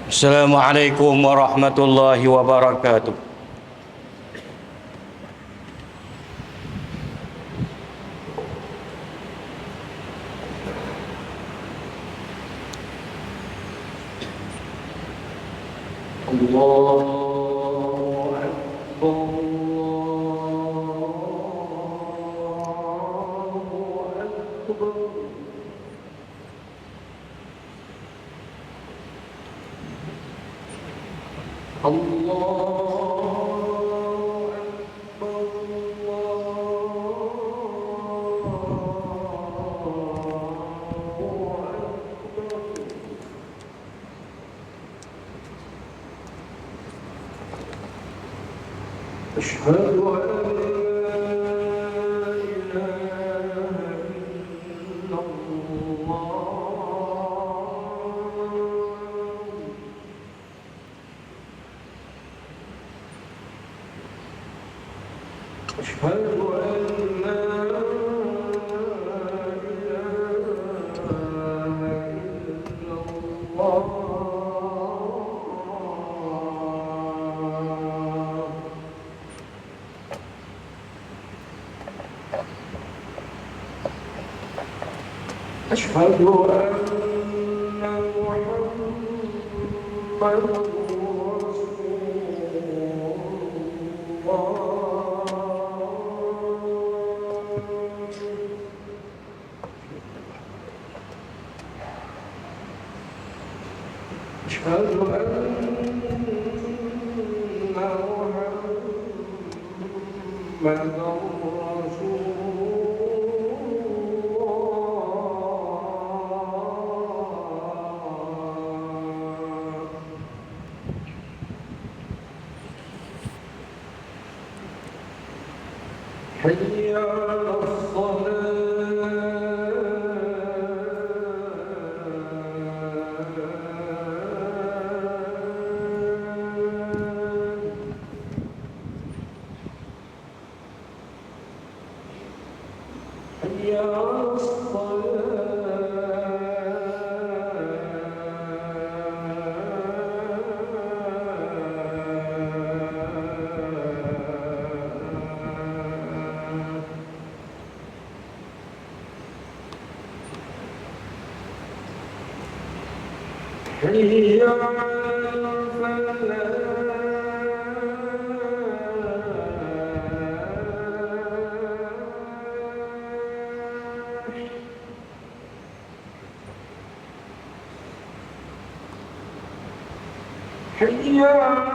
Assalamualaikum warahmatullahi wabarakatuh. Allahu Akbar. أشهد أن لا إله إلا الله. أشهد أن لا إله إلا الله. أشهد أن محمدًا أشهد أن محمدًا رسول الله. حي على حي على حي على حي على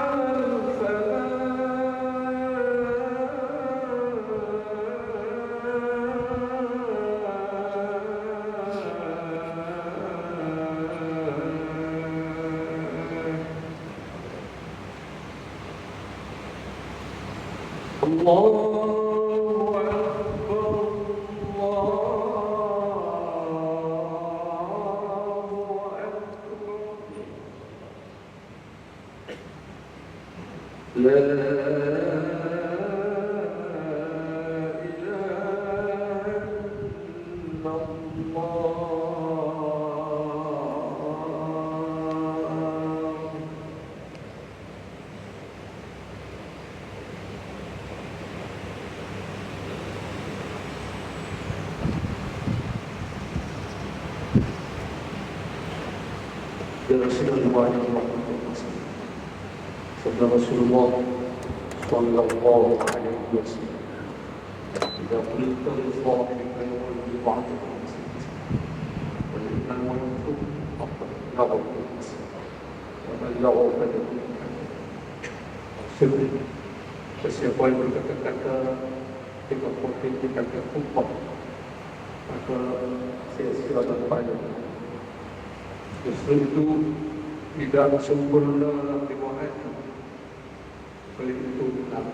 الله أكبر. الله أكبر. لا إله إلا الله. يا رسول الله صلى رسول الله صلى الله عليه وسلم إذا قلت لصاحبك والبضعة والإمام والمكتوب فقد لغوت ومن لغو فله سر. Siapa yang berkata-kata dengan potensi kata sumpah, maka sia-sia tanpanya. Justru itu tidak sempurna riwayat. Oleh itu benar.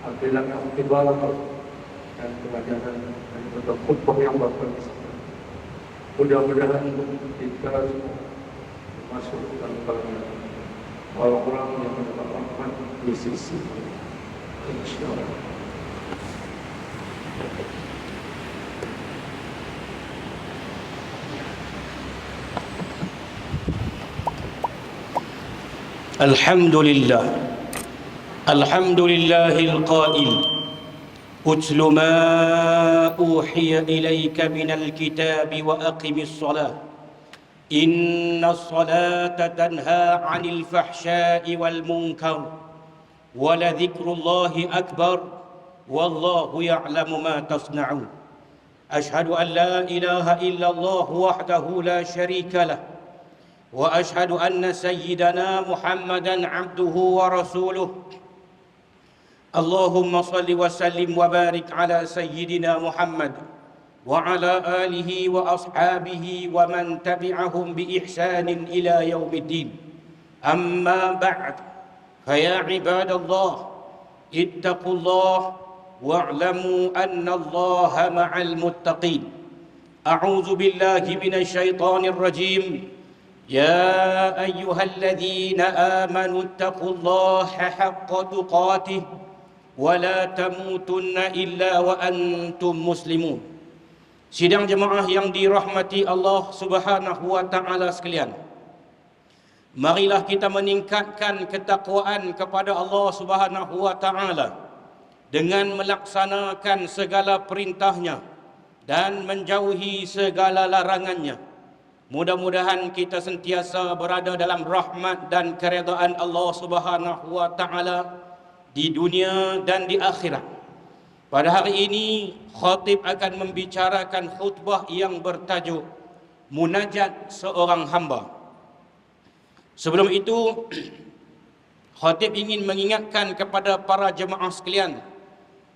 Ambillah iktibar dan pelajaran dan khutbah yang bagus. Mudah-mudahan kita masuk dalam orang-orang yang mendapat rahmat di sisi. Insyaallah. الحمد لله القائل اتل ما أوحي إليك من الكتاب وأقم الصلاة إن الصلاة تنهى عن الفحشاء والمنكر ولذكر الله أكبر والله يعلم ما تصنعون أشهد أن لا إله إلا الله وحده لا شريك له وأشهد أن سيدنا محمدا عبده ورسوله اللهم صل وسلم وبارك على سيدنا محمد وعلى آله وأصحابه ومن تبعهم بإحسان إلى يوم الدين أما بعد فيا عباد الله اتقوا الله واعلموا أن الله مع المتقين أعوذ بالله من الشيطان الرجيم يا أيها الذين آمنوا اتقوا الله حق تقاته ولا تموتن إلا وأنتم مسلمون. Sidang jemaah yang dirahmati Allah Subhanahu wa taala sekalian, marilah kita meningkatkan ketakwaan kepada Allah Subhanahu wa taala dengan melaksanakan segala perintahnya dan menjauhi segala larangannya. Mudah-mudahan kita sentiasa berada dalam rahmat dan keredaan Allah Subhanahu wa taala di dunia dan di akhirat. Pada hari ini khatib akan membicarakan khutbah yang bertajuk Munajat Seorang Hamba. Sebelum itu, khatib ingin mengingatkan kepada para jemaah sekalian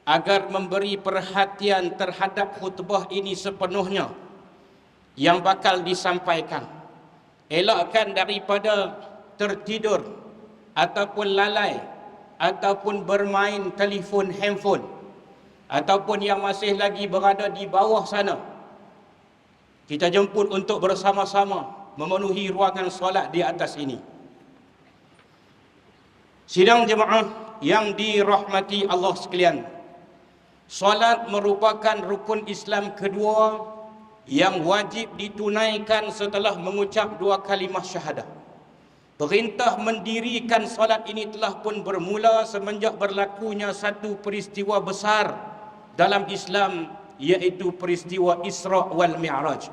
agar memberi perhatian terhadap khutbah ini sepenuhnya yang bakal disampaikan. Elakkan daripada tertidur ataupun lalai ataupun bermain telefon handphone ataupun yang masih lagi berada di bawah sana. Kita jemput untuk bersama-sama memenuhi ruangan solat di atas ini. Sidang jemaah yang dirahmati Allah sekalian, solat merupakan rukun Islam kedua yang wajib ditunaikan setelah mengucap dua kalimah syahadah. Perintah mendirikan solat ini telah pun bermula semenjak berlakunya satu peristiwa besar dalam Islam, iaitu peristiwa Isra' wal Mi'raj.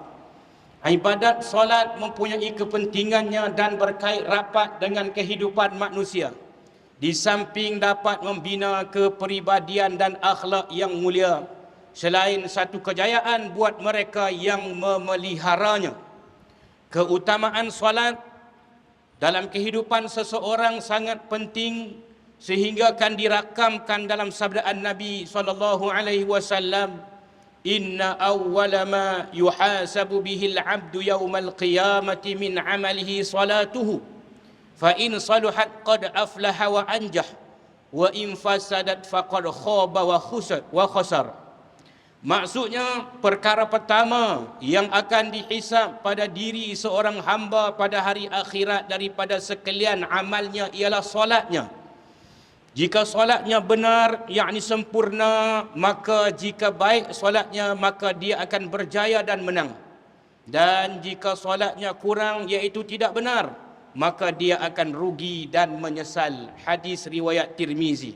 Ibadat solat mempunyai kepentingannya dan berkait rapat dengan kehidupan manusia. Di samping dapat membina kepribadian dan akhlak yang mulia, selain satu kejayaan buat mereka yang memeliharanya. Keutamaan solat dalam kehidupan seseorang sangat penting sehingga akan dirakamkan dalam sabdaan Nabi SAW, inna awwala ma yuhasabu bihil abdu yawmal qiyamati min amalihi salatuhu fa in saluhat qad aflaha wa anjah wa in fasadat faqad khaba wa khasar. Maksudnya, perkara pertama yang akan dihisab pada diri seorang hamba pada hari akhirat daripada sekalian amalnya ialah solatnya. Jika solatnya benar, yakni sempurna, maka jika baik solatnya, maka dia akan berjaya dan menang. Dan jika solatnya kurang, iaitu tidak benar, maka dia akan rugi dan menyesal. Hadis riwayat Tirmizi.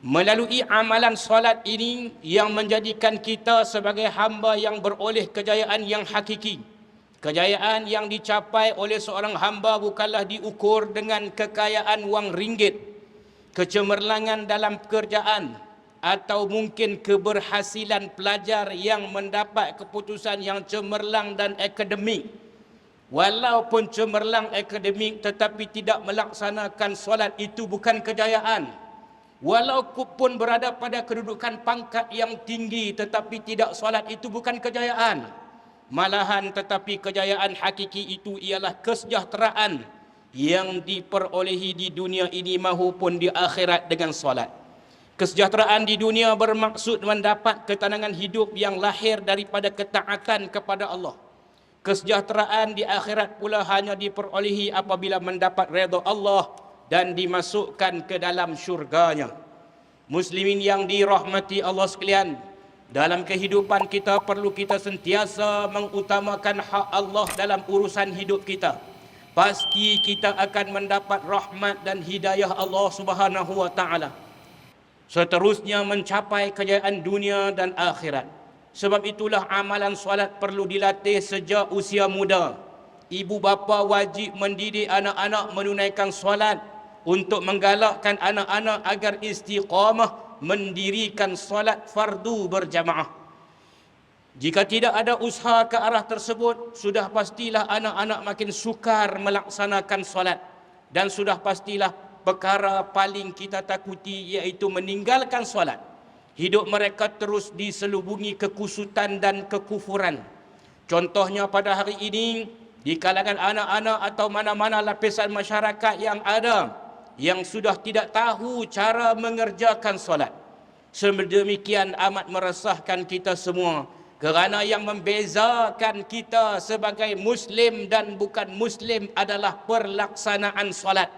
Melalui amalan solat ini yang menjadikan kita sebagai hamba yang beroleh kejayaan yang hakiki. Kejayaan yang dicapai oleh seorang hamba bukanlah diukur dengan kekayaan wang ringgit, kecemerlangan dalam pekerjaan, atau mungkin keberhasilan pelajar yang mendapat keputusan yang cemerlang dan akademik. Walaupun cemerlang akademik tetapi tidak melaksanakan solat, itu bukan kejayaan. Walaupun berada pada kedudukan pangkat yang tinggi tetapi tidak solat, itu bukan kejayaan. Malahan tetapi kejayaan hakiki itu ialah kesejahteraan yang diperolehi di dunia ini maupun di akhirat dengan solat. Kesejahteraan di dunia bermaksud mendapat ketenangan hidup yang lahir daripada ketaatan kepada Allah. Kesejahteraan di akhirat pula hanya diperolehi apabila mendapat redha Allah dan dimasukkan ke dalam syurganya. Muslimin yang dirahmati Allah sekalian, Dalam kehidupan kita perlu kita sentiasa mengutamakan hak Allah dalam urusan hidup kita. Pasti kita akan mendapat rahmat dan hidayah Allah Subhanahu wa taala. Seterusnya mencapai kejayaan dunia dan akhirat. Sebab itulah amalan solat perlu dilatih sejak usia muda. Ibu bapa wajib mendidik anak-anak menunaikan solat untuk menggalakkan anak-anak agar istiqamah mendirikan solat fardu berjamaah. Jika tidak ada usaha ke arah tersebut, sudah pastilah anak-anak makin sukar melaksanakan solat. Dan sudah pastilah perkara paling kita takuti iaitu meninggalkan solat. Hidup mereka terus diselubungi kekusutan dan kekufuran. Contohnya pada hari ini, di kalangan anak-anak atau mana-mana lapisan masyarakat yang ada, yang sudah tidak tahu cara mengerjakan solat. Sedemikian amat meresahkan kita semua, kerana yang membezakan kita sebagai Muslim dan bukan Muslim adalah pelaksanaan solat.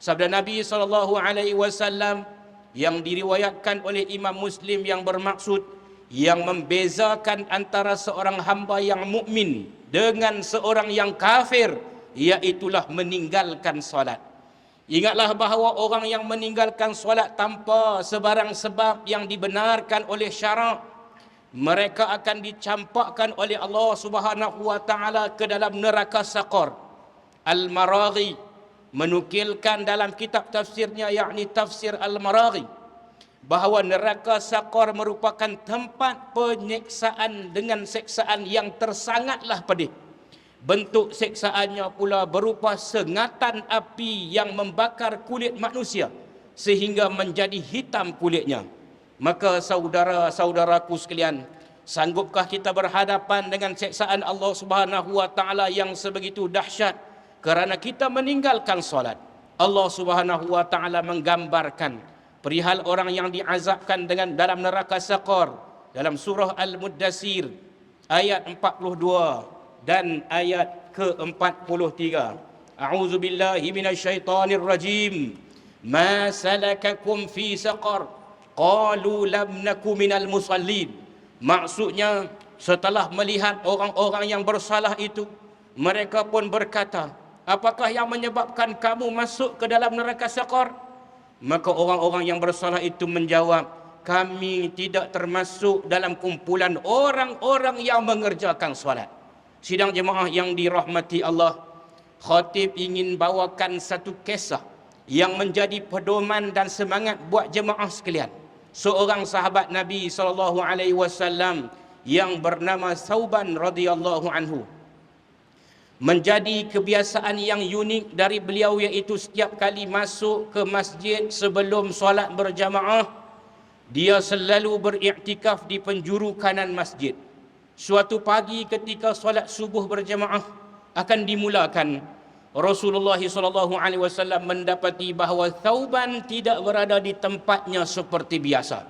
Sabda Nabi SAW yang diriwayatkan oleh Imam Muslim yang bermaksud, yang membezakan antara seorang hamba yang mukmin dengan seorang yang kafir, iaitulah meninggalkan solat. Ingatlah bahawa orang yang meninggalkan solat tanpa sebarang sebab yang dibenarkan oleh syarak, mereka akan dicampakkan oleh Allah Subhanahu wa taala ke dalam neraka Saqar. Al-Maraghi menukilkan dalam kitab tafsirnya, yakni tafsir Al-Maraghi, bahawa neraka Saqar merupakan tempat penyiksaan dengan siksaan yang tersangatlah pedih. Bentuk siksaannya pula berupa sengatan api yang membakar kulit manusia sehingga menjadi hitam kulitnya. Maka saudara-saudaraku sekalian, sanggupkah kita berhadapan dengan siksaan Allah Subhanahu wa taala yang sebegitu dahsyat kerana kita meninggalkan solat? Allah Subhanahu wa taala menggambarkan perihal orang yang diazabkan dengan dalam neraka Saqar dalam surah Al-Muddassir ayat 42 dan ayat ke-43. A'udzu billahi minasyaitonir rajim. Ma salakakum fi saqar? Qalu lam naku minal musallin. Maksudnya, setelah melihat orang-orang yang bersalah itu, mereka pun berkata, apakah yang menyebabkan kamu masuk ke dalam neraka Saqar? Maka orang-orang yang bersalah itu menjawab, kami tidak termasuk dalam kumpulan orang-orang yang mengerjakan solat. Sidang jemaah yang dirahmati Allah, khatib ingin bawakan satu kisah yang menjadi pedoman dan semangat buat jemaah sekalian. Seorang sahabat Nabi SAW yang bernama Thauban radhiyallahu anhu. Menjadi kebiasaan yang unik dari beliau, iaitu setiap kali masuk ke masjid sebelum solat berjamaah, dia selalu beriktikaf di penjuru kanan masjid. Suatu pagi ketika solat subuh berjamaah akan dimulakan, Rasulullah SAW mendapati bahawa Thauban tidak berada di tempatnya seperti biasa.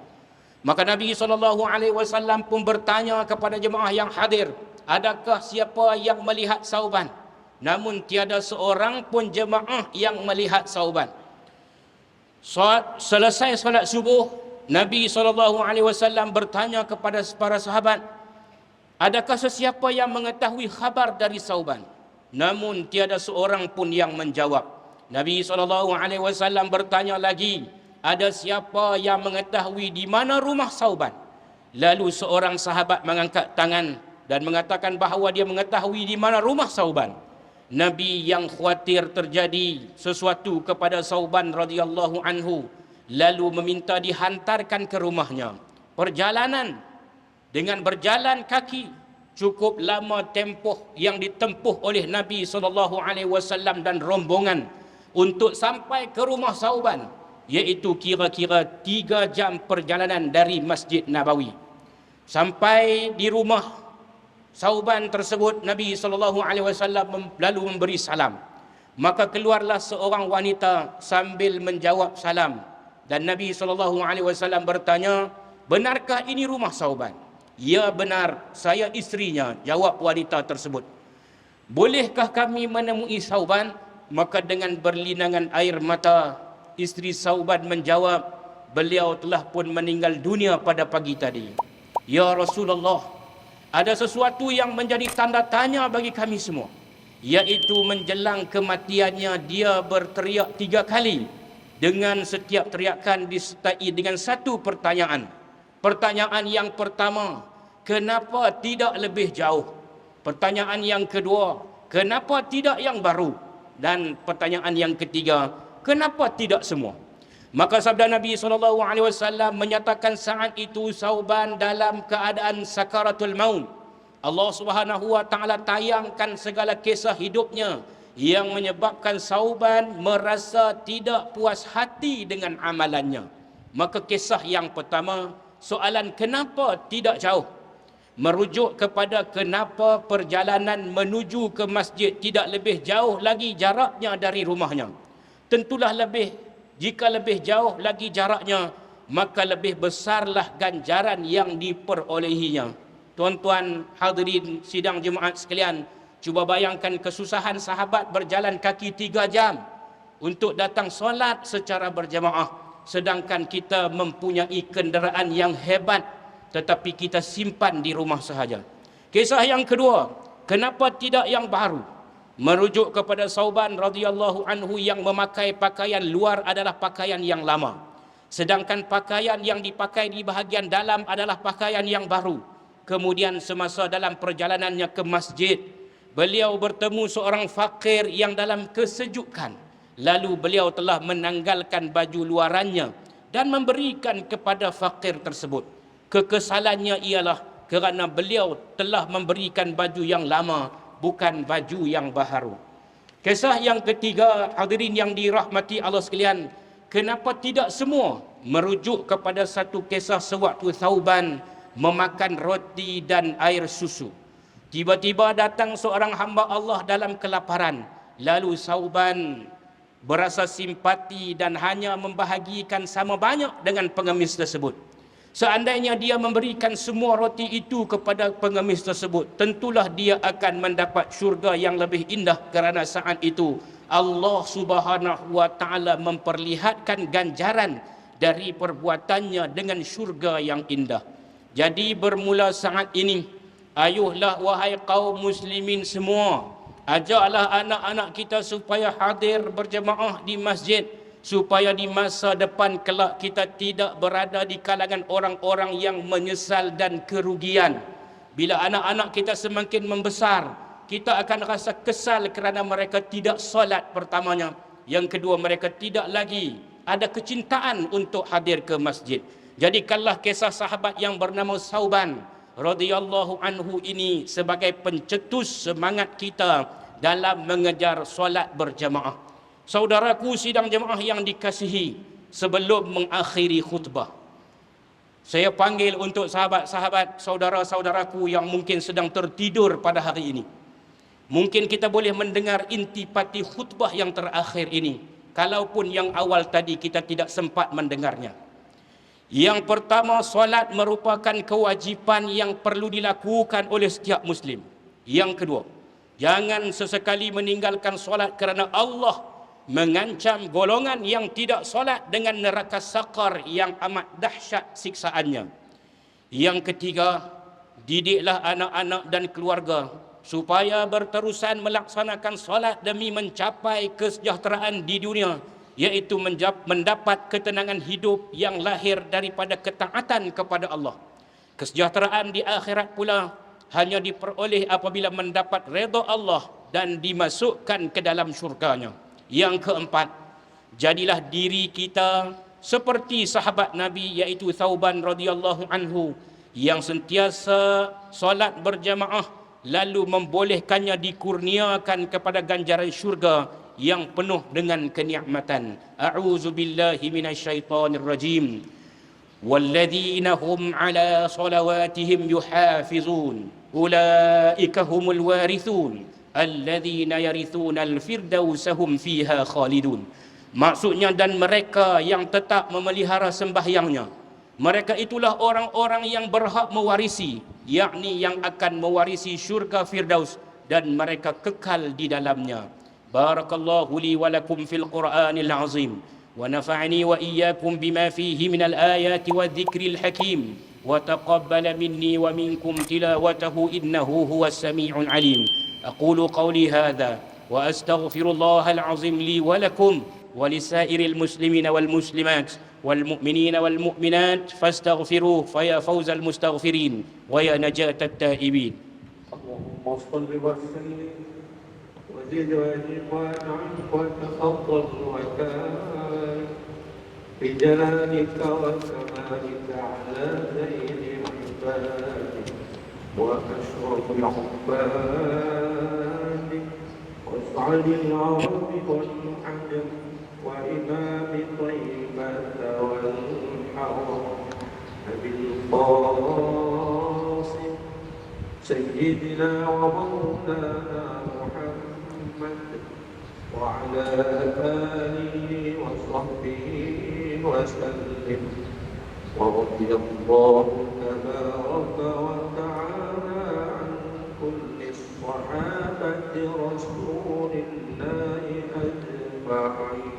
Maka Nabi SAW pun bertanya kepada jemaah yang hadir, adakah siapa yang melihat Thauban? Namun tiada seorang pun jemaah yang melihat Thauban. Selesai solat subuh, Nabi SAW bertanya kepada para sahabat, adakah sesiapa yang mengetahui khabar dari Thauban? Namun tiada seorang pun yang menjawab. Nabi SAW bertanya lagi, ada siapa yang mengetahui di mana rumah Thauban? Lalu seorang sahabat mengangkat tangan dan mengatakan bahawa dia mengetahui di mana rumah Thauban. Nabi yang khawatir terjadi sesuatu kepada Thauban radhiyallahu anhu, lalu meminta dihantarkan ke rumahnya. Perjalanan dengan berjalan kaki, cukup lama tempoh yang ditempuh oleh Nabi SAW dan rombongan untuk sampai ke rumah Thauban, iaitu kira-kira 3 jam perjalanan dari Masjid Nabawi. Sampai di rumah Thauban tersebut, Nabi SAW lalu memberi salam. Maka keluarlah seorang wanita sambil menjawab salam, dan Nabi SAW bertanya, benarkah ini rumah Thauban? Ya benar, saya isterinya, jawab wanita tersebut. Bolehkah kami menemui Thauban? Maka dengan berlinangan air mata, isteri Thauban menjawab, beliau telah pun meninggal dunia pada pagi tadi. Ya Rasulullah, ada sesuatu yang menjadi tanda tanya bagi kami semua, iaitu menjelang kematiannya dia berteriak 3 kali, dengan setiap teriakan disertai dengan satu pertanyaan. Pertanyaan yang pertama, kenapa tidak lebih jauh? Pertanyaan yang kedua, kenapa tidak yang baru? Dan pertanyaan yang ketiga, kenapa tidak semua? Maka sabda Nabi SAW menyatakan saat itu Sauban dalam keadaan sakaratul maut. Allah Subhanahu wa taala tayangkan segala kisah hidupnya yang menyebabkan Sauban merasa tidak puas hati dengan amalannya. Maka kisah yang pertama, soalan kenapa tidak jauh, merujuk kepada kenapa perjalanan menuju ke masjid tidak lebih jauh lagi jaraknya dari rumahnya. Tentulah jika lebih jauh lagi jaraknya, maka lebih besarlah ganjaran yang diperolehinya. Tuan-tuan hadirin sidang jemaat sekalian, cuba bayangkan kesusahan sahabat berjalan kaki 3 jam untuk datang solat secara berjamaah, sedangkan kita mempunyai kenderaan yang hebat tetapi kita simpan di rumah sahaja. Kisah yang kedua, kenapa tidak yang baru? Merujuk kepada Sauban radhiyallahu anhu yang memakai pakaian luar adalah pakaian yang lama, sedangkan pakaian yang dipakai di bahagian dalam adalah pakaian yang baru. Kemudian semasa dalam perjalanannya ke masjid, beliau bertemu seorang fakir yang dalam kesejukan. Lalu beliau telah menanggalkan baju luarannya dan memberikan kepada fakir tersebut. Kekesalannya ialah kerana beliau telah memberikan baju yang lama, bukan baju yang baharu. Kisah yang ketiga, hadirin yang dirahmati Allah sekalian, kenapa tidak semua? Merujuk kepada satu kisah sewaktu Sauban memakan roti dan air susu. Tiba-tiba datang seorang hamba Allah dalam kelaparan. Lalu Sauban berasa simpati dan hanya membahagikan sama banyak dengan pengemis tersebut. Seandainya dia memberikan semua roti itu kepada pengemis tersebut, tentulah dia akan mendapat syurga yang lebih indah, kerana saat itu Allah Subhanahu wa taala memperlihatkan ganjaran dari perbuatannya dengan syurga yang indah. Jadi bermula saat ini, ayuhlah wahai kaum muslimin semua, ajaklah anak-anak kita supaya hadir berjemaah di masjid, supaya di masa depan kelak kita tidak berada di kalangan orang-orang yang menyesal dan kerugian. Bila anak-anak kita semakin membesar, kita akan rasa kesal kerana mereka tidak solat pertamanya. Yang kedua, mereka tidak lagi ada kecintaan untuk hadir ke masjid. Jadikanlah kisah sahabat yang bernama Sauban radhiyallahu anhu ini sebagai pencetus semangat kita dalam mengejar solat berjamaah. Saudaraku sidang jemaah yang dikasihi, sebelum mengakhiri khutbah, saya panggil untuk sahabat-sahabat, saudara-saudaraku yang mungkin sedang tertidur pada hari ini. Mungkin kita boleh mendengar intipati khutbah yang terakhir ini, kalaupun yang awal tadi kita tidak sempat mendengarnya. Yang pertama, solat merupakan kewajipan yang perlu dilakukan oleh setiap Muslim. Yang kedua, jangan sesekali meninggalkan solat kerana Allah mengancam golongan yang tidak solat dengan neraka sakar yang amat dahsyat siksaannya. Yang ketiga, didiklah anak-anak dan keluarga supaya berterusan melaksanakan solat demi mencapai kesejahteraan di dunia, iaitu mendapat ketenangan hidup yang lahir daripada ketaatan kepada Allah. Kesejahteraan di akhirat pula hanya diperoleh apabila mendapat redha Allah dan dimasukkan ke dalam syurganya. Yang keempat, jadilah diri kita seperti sahabat Nabi iaitu Sauban radhiyallahu anhu yang sentiasa solat berjamaah, lalu membolehkannya dikurniakan kepada ganjaran syurga yang penuh dengan kenikmatan. A'udzu billahi minasyaitonir rajim. Walladzina hum ala salawatihim yuhafizun ulaika humul warithun alladzina yarithuna al-firdausa hum fiha khalidun. Maksudnya, dan mereka yang tetap memelihara sembahyangnya, mereka itulah orang-orang yang berhak mewarisi, yakni yang akan mewarisi syurga Firdaus, dan mereka kekal di dalamnya. Barakallahu li wa lakum fil Qur'anil azim wa nafa'ani wa iyyakum bima fihi minal ayati wadh-dhikril hakim. وتقبل مني ومنكم تلاوته إنه هو السميع العليم. أقول قولي هذا وأستغفر الله العظيم لي ولكم ولسائر المسلمين والمسلمات والمؤمنين والمؤمنات فاستغفروه فيا فوز المستغفرين ويا نجاة التائبين. اللهم صل وسلم وزد وانعم وتفضل وبارك بجلالك وكمالك على زين عبادك واشرف عبادك واسعد العرب والعجم وامام طيبه والحرم ابي القاسم سيدنا ومولانا محمد وعلى آله وصحبه وسلم ورضي الله تبارك وتعالى عن كل الصحابة رسول الله أجمعين.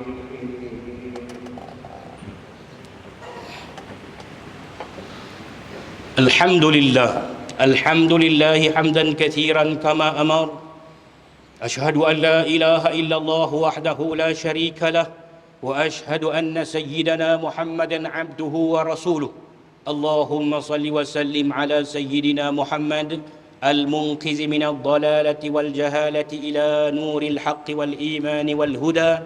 الحمد لله حمدا كثيرا كما أمر. أشهد أن لا إله إلا الله وحده لا شريك له وأشهد أن سيدنا محمدا عبده ورسوله. اللهم صل وسلم على سيدنا محمد المنقذ من الضلالة والجهالة إلى نور الحق والإيمان والهدى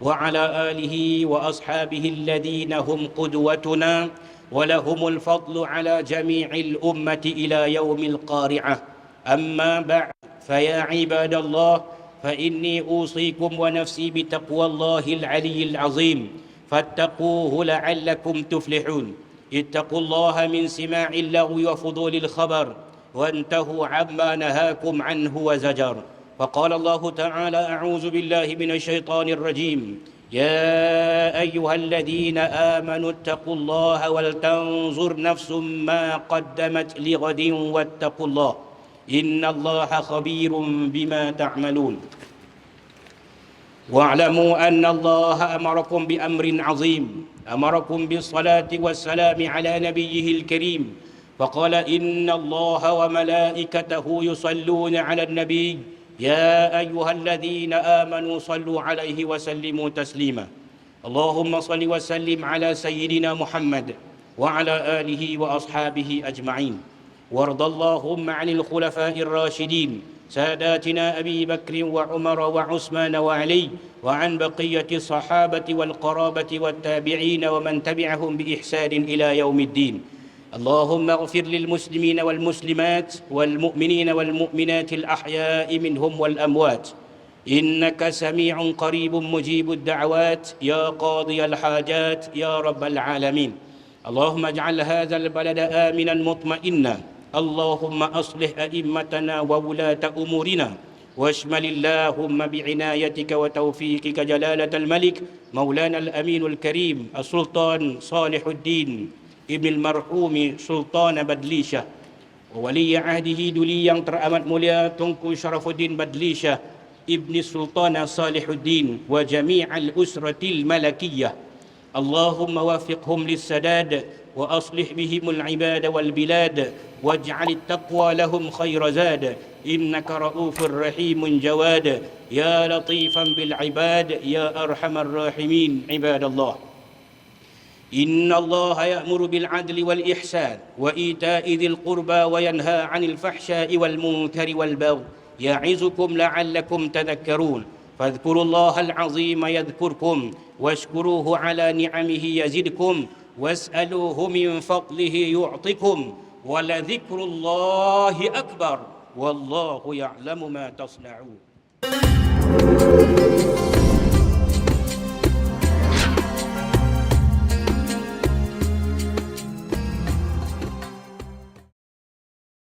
وعلى آله وأصحابه الذين هم قدوتنا ولهم الفضل على جميع الأمة إلى يوم القارعة. أما بعد فيا عباد الله فإني أوصيكم ونفسي بتقوى الله العلي العظيم فاتقوه لعلكم تفلحون. اتقوا الله من سماع اللغو وفضول الخبر وانتهوا عما نهاكم عنه وزجر. فقال الله تعالى: أعوذ بالله من الشيطان الرجيم. يا أيها الذين آمنوا اتقوا الله ولتنظر نفس ما قدمت لغد واتقوا الله إن الله خبير بما تعملون. واعلموا أن الله أمركم بأمر عظيم، أمركم بالصلاة والسلام على نبيه الكريم، فقال: إن الله وملائكته يصلون على النبي يا أيها الذين آمنوا صلوا عليه وسلموا تسليما. اللهم صل وسلم على سيدنا محمد وعلى آله وأصحابه أجمعين. وارض اللهم عن الخلفاء الراشدين ساداتنا أبي بكر وعمر وعثمان وعلي وعن بقية الصحابة والقرابة والتابعين ومن تبعهم بإحسان إلى يوم الدين. اللهم اغفر للمسلمين والمسلمات والمؤمنين والمؤمنات الأحياء منهم والأموات إنك سميع قريب مجيب الدعوات يا قاضي الحاجات يا رب العالمين. اللهم اجعل هذا البلد آمنا مطمئنا. اللهم أصلح أئمتنا وولاة أمورنا واشمل اللهم بعنايتك وتوفيقك جلالة الملك مولانا الأمين الكريم السلطان صالح الدين ابن المرحوم سلطان بدليشة وولي عهده دولي yang teramat mulia Tunku Syarafuddin Badlishah ابن السلطان صالح الدين وجميع الأسرة الملكية. اللهم وفقهم للسداد وأصلح بهم العباد والبلاد واجعل التقوى لهم خير زاد إنك رؤوف رحيم جواد يا لطيفا بالعباد يا أرحم الراحمين. عباد الله، إن الله يأمر بالعدل والإحسان وإيتاء ذي القربى وينهى عن الفحشاء والمنكر والبغي يعظكم لعلكم تذكرون. فاذكروا الله العظيم يذكركم واشكروه على نعمه يزدكم واسألوه من فضله يعطكم ولذكر الله أكبر والله يعلم ما تصنعون.